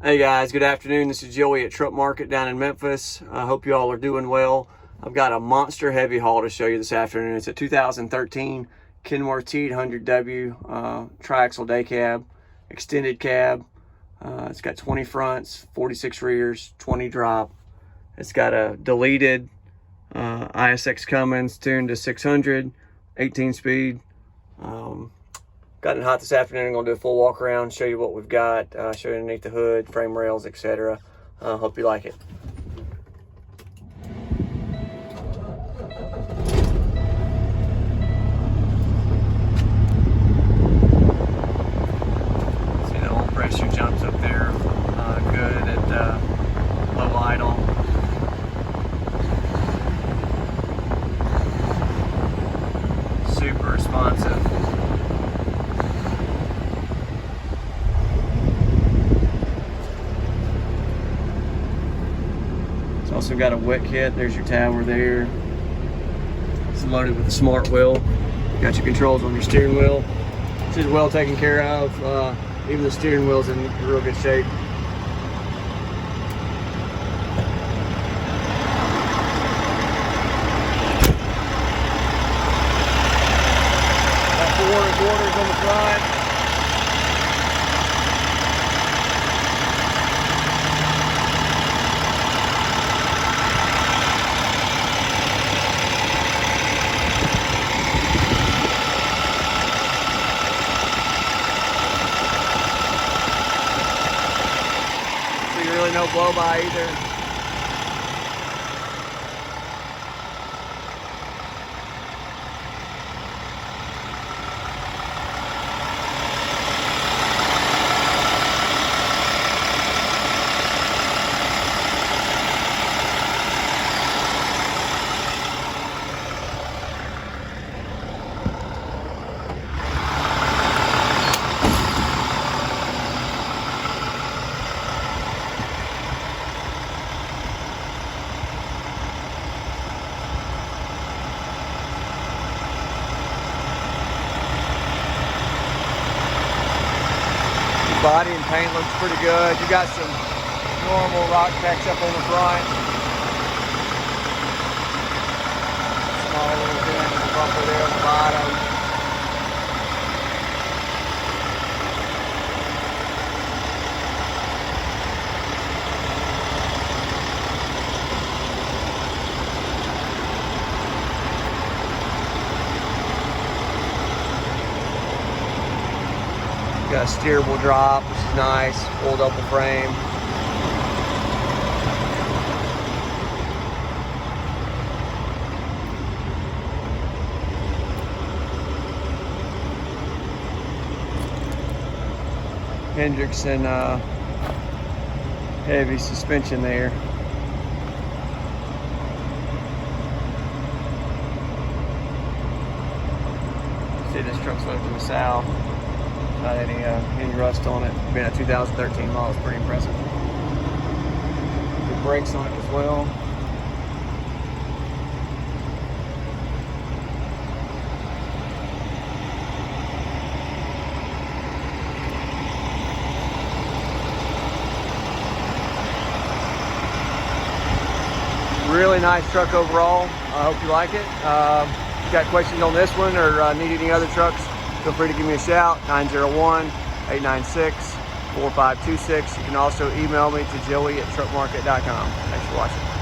Hey guys, good afternoon. This is Joey at Truck Market down in Memphis. I hope you all are doing well. I've got a monster heavy haul to show you this afternoon. It's a 2013 Kenworth T800W Triaxle Daycab, extended cab. It's got 20 fronts, 46 rears, 20 drop. It's got a deleted ISX Cummins tuned to 600, 18 speed. Gotten hot this afternoon. I'm going to do a full walk around, show you what we've got, show you underneath the hood, frame rails, etc. Hope you like it. See the oil pressure jumps up there good at low idle. Super responsive. Also got a wet kit. There's your tower there. It's loaded with a smart wheel. Got your controls on your steering wheel. This is well taken care of. Even the steering wheel's in real good shape. Got 4 quarters on the front. Really no blow by either. Body and paint looks pretty good. You got some normal rock packs up on the front. Small little dent in the bumper there on the bottom. Got a steerable drop, which is nice, full double frame. Hendrickson heavy suspension there. See, this truck's loaded from the south. Not any rust on it. Being a 2013 model is pretty impressive. Good brakes on it as well. Really nice truck overall. I hope you like it. If you got questions on this one or need any other trucks, feel free to give me a shout, 901-896-4526. You can also email me to joey@truckmarket.com. Thanks for watching.